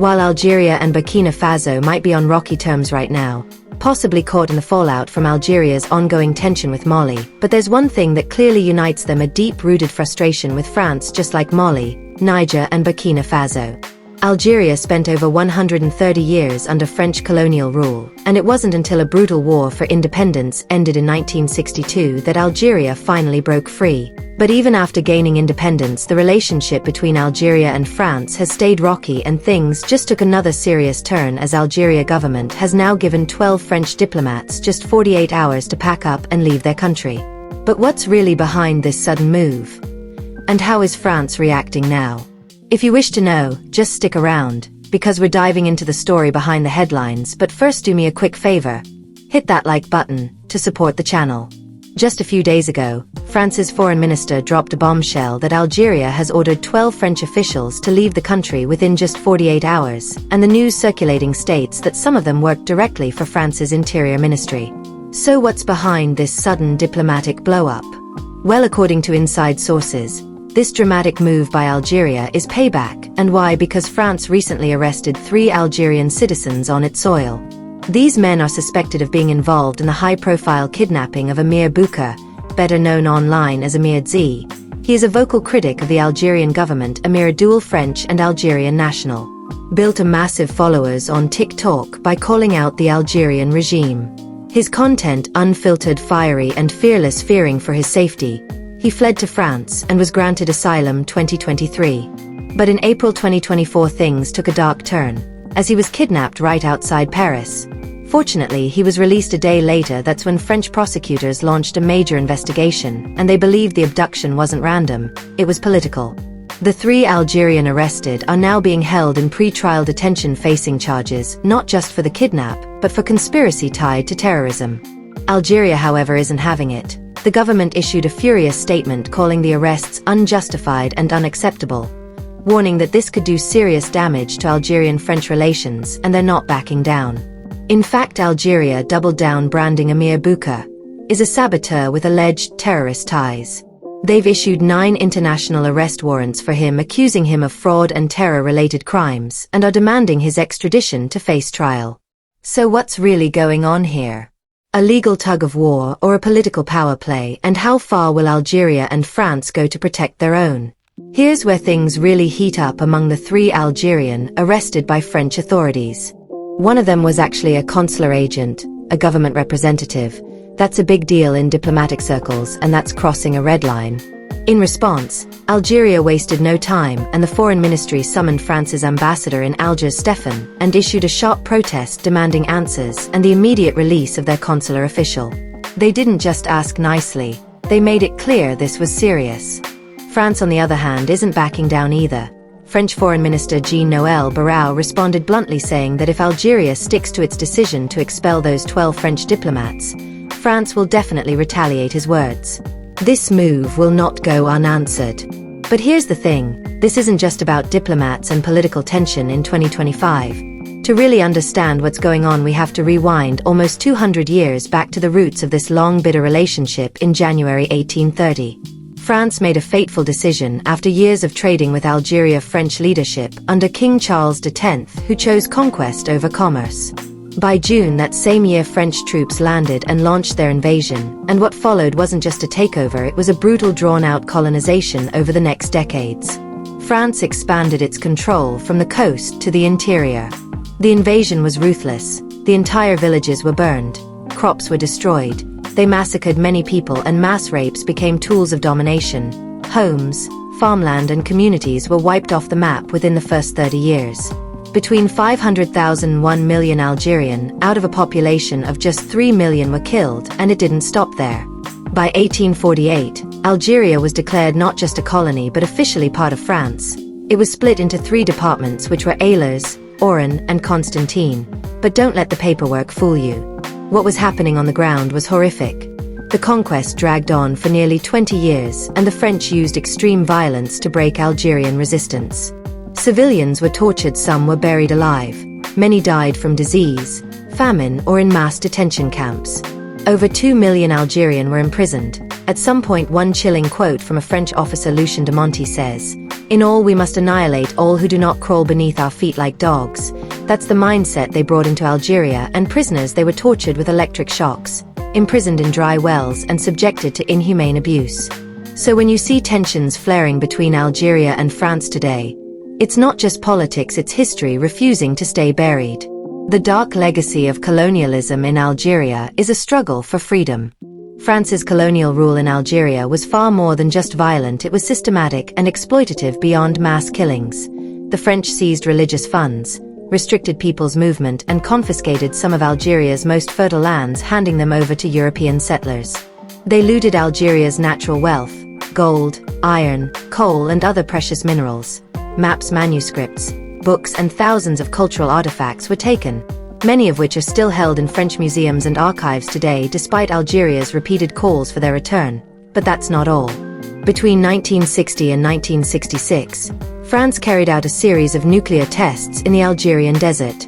While Algeria and Burkina Faso might be on rocky terms right now, possibly caught in the fallout from Algeria's ongoing tension with Mali, but there's one thing that clearly unites them: a deep-rooted frustration with France, just like Mali, Niger and Burkina Faso. Algeria spent over 130 years under French colonial rule, and it wasn't until a brutal war for independence ended in 1962 that Algeria finally broke free. But even after gaining independence, the relationship between Algeria and France has stayed rocky, and things just took another serious turn as Algeria government has now given 12 French diplomats just 48 hours to pack up and leave their country. But what's really behind this sudden move? And how is France reacting now? If you wish to know, just stick around, because we're diving into the story behind the headlines. But first, do me a quick favor. Hit that like button to support the channel. Just a few days ago, France's foreign minister dropped a bombshell that Algeria has ordered 12 French officials to leave the country within just 48 hours, and the news circulating states that some of them worked directly for France's interior ministry. So what's behind this sudden diplomatic blow-up? Well, according to inside sources, this dramatic move by Algeria is payback. And why? Because France recently arrested 3 Algerian citizens on its soil. These men are suspected of being involved in the high-profile kidnapping of Amir Bouka, better known online as Amir Z. He is a vocal critic of the Algerian government. Amir, a dual French and Algerian national, built a massive followers on TikTok by calling out the Algerian regime. His content unfiltered, fiery and fearless. Fearing for his safety, he fled to France and was granted asylum 2023. But in April 2024 things took a dark turn, as he was kidnapped right outside Paris. Fortunately, he was released a day later. That's when French prosecutors launched a major investigation, and they believed the abduction wasn't random, it was political. The 3 Algerian arrested are now being held in pre-trial detention, facing charges not just for the kidnap, but for conspiracy tied to terrorism. Algeria, however, isn't having it. The government issued a furious statement calling the arrests unjustified and unacceptable, warning that this could do serious damage to Algerian-French relations, and they're not backing down. In fact, Algeria doubled down, branding Amir Bouka is a saboteur with alleged terrorist ties. They've issued 9 international arrest warrants for him, accusing him of fraud and terror-related crimes, and are demanding his extradition to face trial. So what's really going on here? A legal tug-of-war or a political power play? And how far will Algeria and France go to protect their own? Here's where things really heat up among the 3 Algerian arrested by French authorities. One of them was actually a consular agent, a government representative. That's a big deal in diplomatic circles, and that's crossing a red line. In response, Algeria wasted no time, and the foreign ministry summoned France's ambassador in Algiers, Stéphane, and issued a sharp protest demanding answers and the immediate release of their consular official. They didn't just ask nicely, they made it clear this was serious. France, on the other hand, isn't backing down either. French Foreign Minister Jean-Noël Barrot responded bluntly, saying that if Algeria sticks to its decision to expel those 12 French diplomats, France will definitely retaliate. His words: "This move will not go unanswered." But here's the thing, this isn't just about diplomats and political tension in 2025. To really understand what's going on, we have to rewind almost 200 years back to the roots of this long, bitter relationship. In January 1830, France made a fateful decision after years of trading with Algeria. French leadership under King Charles X, who chose conquest over commerce. By June that same year, French troops landed and launched their invasion, and what followed wasn't just a takeover, it was a brutal, drawn-out colonization over the next decades. France expanded its control from the coast to the interior. The invasion was ruthless. The entire villages were burned, crops were destroyed, they massacred many people, and mass rapes became tools of domination. Homes, farmland and communities were wiped off the map within the first 30 years. Between 500,000 and 1 million Algerian, out of a population of just 3 million, were killed, and it didn't stop there. By 1848, Algeria was declared not just a colony but officially part of France. It was split into 3 departments, which were Ailers, Oran, and Constantine. But don't let the paperwork fool you. What was happening on the ground was horrific. The conquest dragged on for nearly 20 years, and the French used extreme violence to break Algerian resistance. Civilians were tortured, some were buried alive, many died from disease, famine, or in mass detention camps. Over 2 million Algerian were imprisoned. At some point, one chilling quote from a French officer, Lucien de Monty, says, In all, we must annihilate all who do not crawl beneath our feet like dogs. That's the mindset they brought into Algeria, and prisoners they were tortured with electric shocks, imprisoned in dry wells and subjected to inhumane abuse. So when you see tensions flaring between Algeria and France today, it's not just politics, it's history refusing to stay buried. The dark legacy of colonialism in Algeria is a struggle for freedom. France's colonial rule in Algeria was far more than just violent, it was systematic and exploitative beyond mass killings. The French seized religious funds, restricted people's movement, and confiscated some of Algeria's most fertile lands, handing them over to European settlers. They looted Algeria's natural wealth: gold, iron, coal, and other precious minerals. Maps, manuscripts, books, and thousands of cultural artifacts were taken, many of which are still held in French museums and archives today, despite Algeria's repeated calls for their return. But that's not all. Between 1960 and 1966, France carried out a series of nuclear tests in the Algerian desert.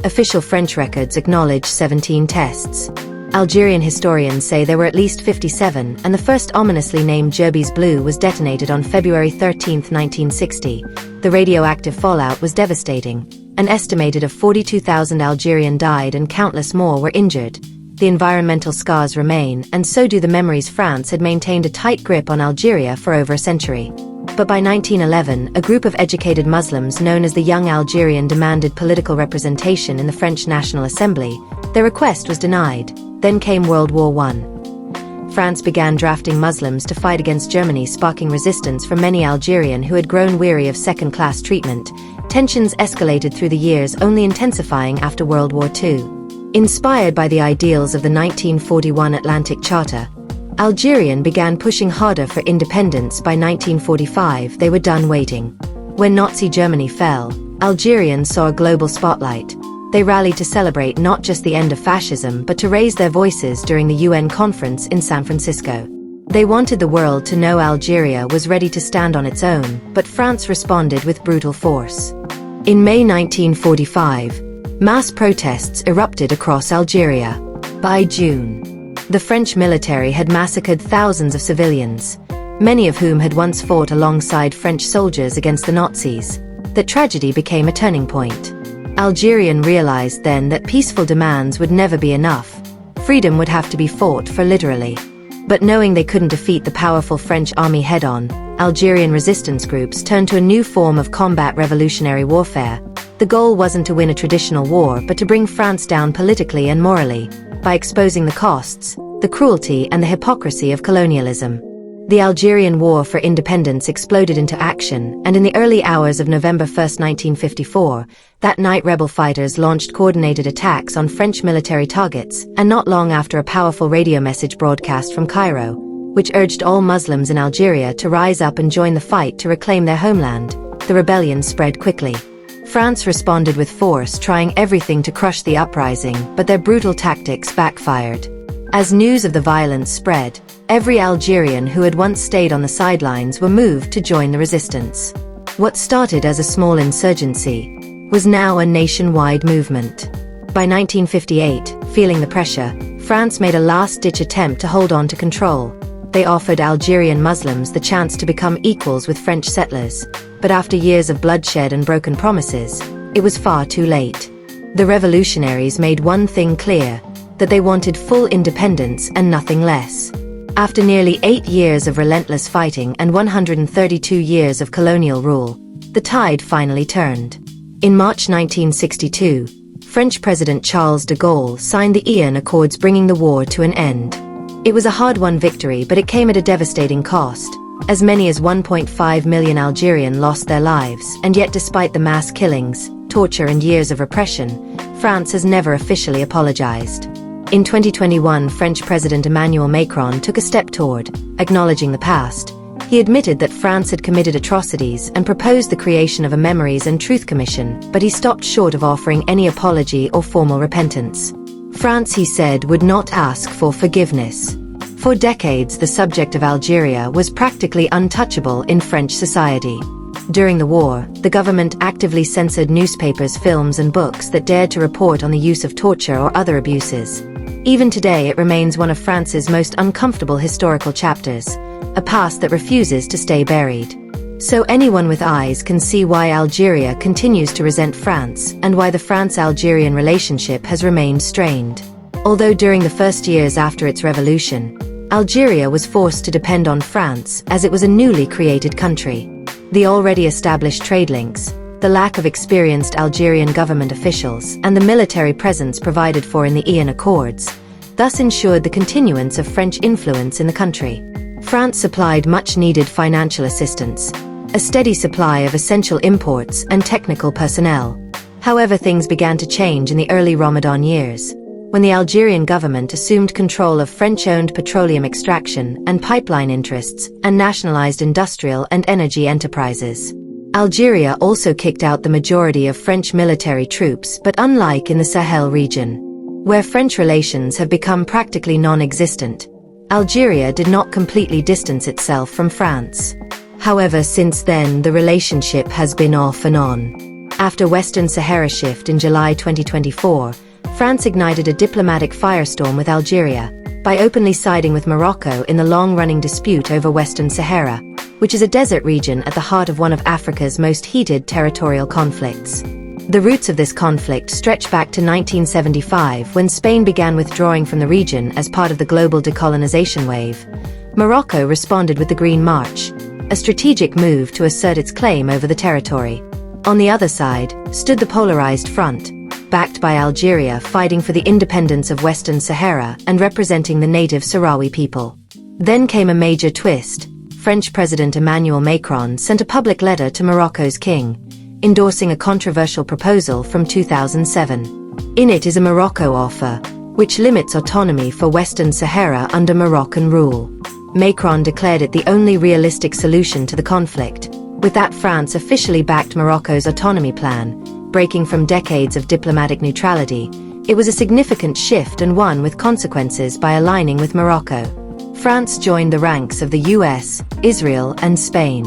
Official French records acknowledge 17 tests. Algerian historians say there were at least 57, and the first ominously named Djerbi's Blue was detonated on February 13, 1960. The radioactive fallout was devastating. An estimated of 42,000 Algerians died and countless more were injured. The environmental scars remain, and so do the memories. France had maintained a tight grip on Algeria for over a century. But by 1911, a group of educated Muslims known as the Young Algerian demanded political representation in the French National Assembly. Their request was denied. Then came World War I. France began drafting Muslims to fight against Germany, sparking resistance from many Algerians who had grown weary of second-class treatment. Tensions escalated through the years, only intensifying after World War II. Inspired by the ideals of the 1941 Atlantic Charter, Algerians began pushing harder for independence. By 1945, they were done waiting. When Nazi Germany fell, Algerians saw a global spotlight. They rallied to celebrate not just the end of fascism, but to raise their voices during the UN conference in San Francisco. They wanted the world to know Algeria was ready to stand on its own, but France responded with brutal force. In May 1945, mass protests erupted across Algeria. By June, the French military had massacred thousands of civilians, many of whom had once fought alongside French soldiers against the Nazis. The tragedy became a turning point. Algerians realized then that peaceful demands would never be enough. Freedom would have to be fought for, literally. But knowing they couldn't defeat the powerful French army head-on, Algerian resistance groups turned to a new form of combat: revolutionary warfare. The goal wasn't to win a traditional war, but to bring France down politically and morally, by exposing the costs, the cruelty, and the hypocrisy of colonialism. The Algerian War for Independence exploded into action, and in the early hours of November 1, 1954, that night rebel fighters launched coordinated attacks on French military targets, and not long after, a powerful radio message broadcast from Cairo, which urged all Muslims in Algeria to rise up and join the fight to reclaim their homeland. The rebellion spread quickly. France responded with force, trying everything to crush the uprising, but their brutal tactics backfired. As news of the violence spread, every Algerian who had once stayed on the sidelines were moved to join the resistance. What started as a small insurgency was now a nationwide movement. By 1958, feeling the pressure, France made a last-ditch attempt to hold on to control. They offered Algerian Muslims the chance to become equals with French settlers, but after years of bloodshed and broken promises, it was far too late. The revolutionaries made one thing clear: that they wanted full independence and nothing less. After nearly 8 years of relentless fighting and 132 years of colonial rule, the tide finally turned. In March 1962, French President Charles de Gaulle signed the Éon Accords, bringing the war to an end. It was a hard-won victory, but it came at a devastating cost. As many as 1.5 million Algerians lost their lives, and yet despite the mass killings, torture, and years of repression, France has never officially apologized. In 2021, French President Emmanuel Macron took a step toward acknowledging the past. He admitted that France had committed atrocities and proposed the creation of a Memories and Truth Commission, but he stopped short of offering any apology or formal repentance. France, he said, would not ask for forgiveness. For decades, the subject of Algeria was practically untouchable in French society. During the war, the government actively censored newspapers, films, and books that dared to report on the use of torture or other abuses. Even today, it remains one of France's most uncomfortable historical chapters, a past that refuses to stay buried. So anyone with eyes can see why Algeria continues to resent France and why the France-Algerian relationship has remained strained. Although during the first years after its revolution, Algeria was forced to depend on France as it was a newly created country. The already established trade links, the lack of experienced Algerian government officials, and the military presence provided for in the Eon Accords, thus ensured the continuance of French influence in the country. France supplied much-needed financial assistance, a steady supply of essential imports and technical personnel. However, things began to change in the early Ramadan years, when the Algerian government assumed control of French-owned petroleum extraction and pipeline interests and nationalized industrial and energy enterprises. Algeria also kicked out the majority of French military troops, but unlike in the Sahel region, where French relations have become practically non-existent, Algeria did not completely distance itself from France. However, since then the relationship has been off and on. After Western Sahara shift in July 2024, France ignited a diplomatic firestorm with Algeria by openly siding with Morocco in the long-running dispute over Western Sahara, which is a desert region at the heart of one of Africa's most heated territorial conflicts. The roots of this conflict stretch back to 1975, when Spain began withdrawing from the region as part of the global decolonization wave. Morocco responded with the Green March, a strategic move to assert its claim over the territory. On the other side stood the polarized front, backed by Algeria fighting for the independence of Western Sahara and representing the native Sahrawi people. Then came a major twist. French President Emmanuel Macron sent a public letter to Morocco's king, endorsing a controversial proposal from 2007. In it is a Morocco offer, which limits autonomy for Western Sahara under Moroccan rule. Macron declared it the only realistic solution to the conflict. With that, France officially backed Morocco's autonomy plan, breaking from decades of diplomatic neutrality. It was a significant shift and one with consequences by aligning with Morocco. France joined the ranks of the US, Israel, and Spain.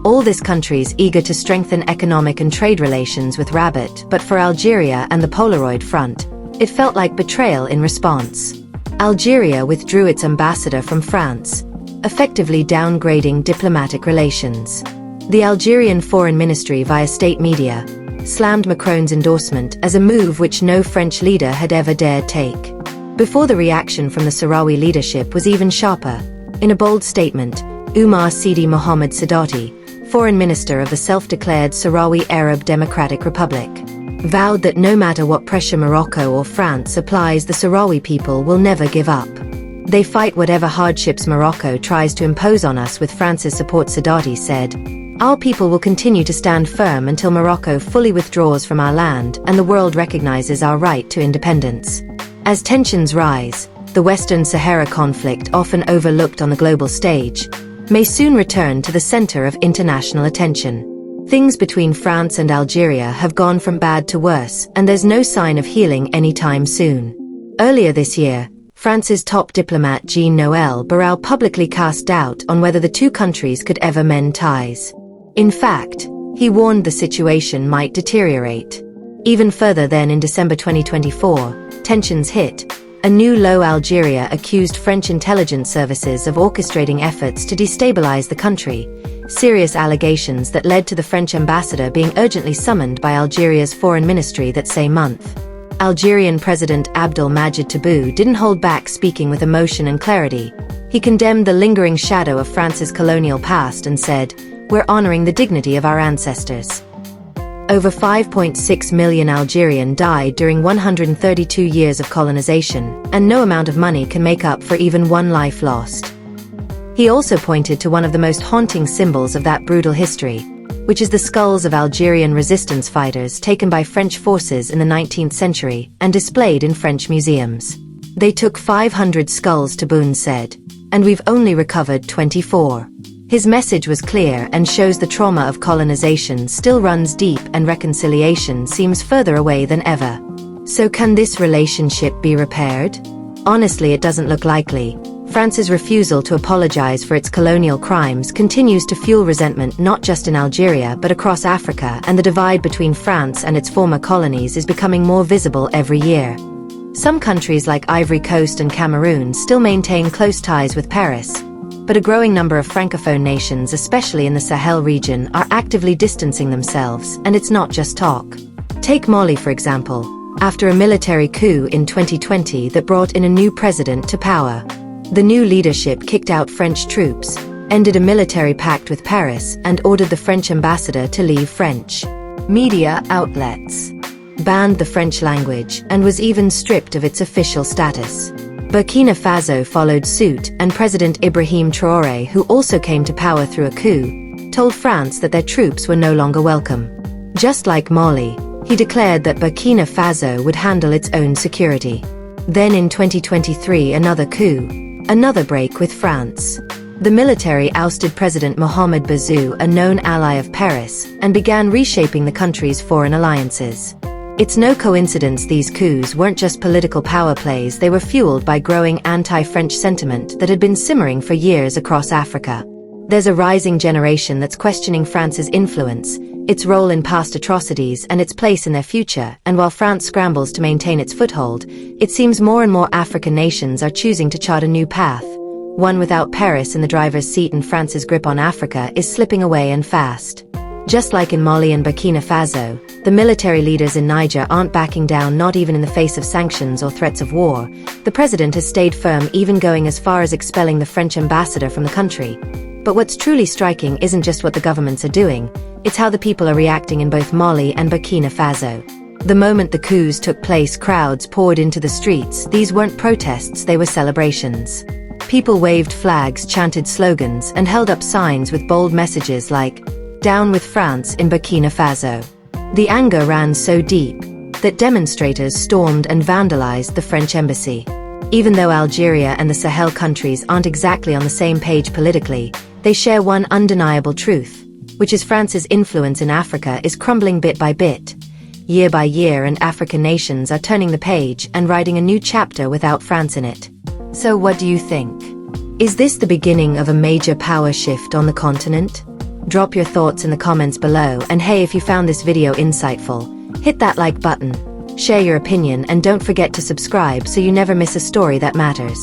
All these countries eager to strengthen economic and trade relations with Rabat, but for Algeria and the Polaroid Front, it felt like betrayal in response. Algeria withdrew its ambassador from France, effectively downgrading diplomatic relations. The Algerian Foreign Ministry via state media slammed Macron's endorsement as a move which no French leader had ever dared take. Before the reaction from the Sahrawi leadership was even sharper. In a bold statement, Umar Sidi Mohamed Saadati, foreign minister of the self-declared Sahrawi Arab Democratic Republic, vowed that no matter what pressure Morocco or France applies, the Sahrawi people will never give up. They fight whatever hardships Morocco tries to impose on us with France's support. Saadati said, "Our people will continue to stand firm until Morocco fully withdraws from our land and the world recognizes our right to independence." As tensions rise, the Western Sahara conflict, often overlooked on the global stage, may soon return to the center of international attention. Things between France and Algeria have gone from bad to worse, and there's no sign of healing anytime soon. Earlier this year, France's top diplomat Jean-Noël Barrot publicly cast doubt on whether the two countries could ever mend ties. In fact, he warned the situation might deteriorate. Even further then, in December 2024, tensions hit. A new law. Algeria accused French intelligence services of orchestrating efforts to destabilize the country, serious allegations that led to the French ambassador being urgently summoned by Algeria's foreign ministry that same month. Algerian President Abdel Majid Tebboune didn't hold back, speaking with emotion and clarity. He condemned the lingering shadow of France's colonial past and said, "We're honoring the dignity of our ancestors." Over 5.6 million Algerians died during 132 years of colonization, and no amount of money can make up for even one life lost. He also pointed to one of the most haunting symbols of that brutal history, which is the skulls of Algerian resistance fighters taken by French forces in the 19th century and displayed in French museums. "They took 500 skulls," Tebboune said, "and we've only recovered 24. His message was clear and shows the trauma of colonization still runs deep and reconciliation seems further away than ever. So can this relationship be repaired? Honestly, it doesn't look likely. France's refusal to apologize for its colonial crimes continues to fuel resentment not just in Algeria but across Africa, and the divide between France and its former colonies is becoming more visible every year. Some countries like Ivory Coast and Cameroon still maintain close ties with Paris, but a growing number of Francophone nations, especially in the Sahel region, are actively distancing themselves, and it's not just talk. Take Mali, for example. After a military coup in 2020 that brought in a new president to power, the new leadership kicked out French troops, ended a military pact with Paris, and ordered the French ambassador to leave French media outlets, banned the French language, and was even stripped of its official status. Burkina Faso followed suit, and President Ibrahim Traoré, who also came to power through a coup, told France that their troops were no longer welcome. Just like Mali, he declared that Burkina Faso would handle its own security. Then in 2023, another coup, another break with France. The military ousted President Mohamed Bazoum, a known ally of Paris, and began reshaping the country's foreign alliances. It's no coincidence these coups weren't just political power plays, they were fueled by growing anti-French sentiment that had been simmering for years across Africa. There's a rising generation that's questioning France's influence, its role in past atrocities, and its place in their future, and while France scrambles to maintain its foothold, it seems more and more African nations are choosing to chart a new path. One without Paris in the driver's seat, and France's grip on Africa is slipping away, and fast. Just like in Mali and Burkina Faso, the military leaders in Niger aren't backing down, not even in the face of sanctions or threats of war. The president has stayed firm, even going as far as expelling the French ambassador from the country. But what's truly striking isn't just what the governments are doing, it's how the people are reacting in both Mali and Burkina Faso. The moment the coups took place, crowds poured into the streets. These weren't protests, they were celebrations. People waved flags, chanted slogans, and held up signs with bold messages like, "Down with France" in Burkina Faso. The anger ran so deep that demonstrators stormed and vandalized the French embassy. Even though Algeria and the Sahel countries aren't exactly on the same page politically, they share one undeniable truth, which is France's influence in Africa is crumbling bit by bit, year by year, and African nations are turning the page and writing a new chapter without France in it. So what do you think? Is this the beginning of a major power shift on the continent? Drop your thoughts in the comments below, and hey, if you found this video insightful, hit that like button, share your opinion, and don't forget to subscribe so you never miss a story that matters.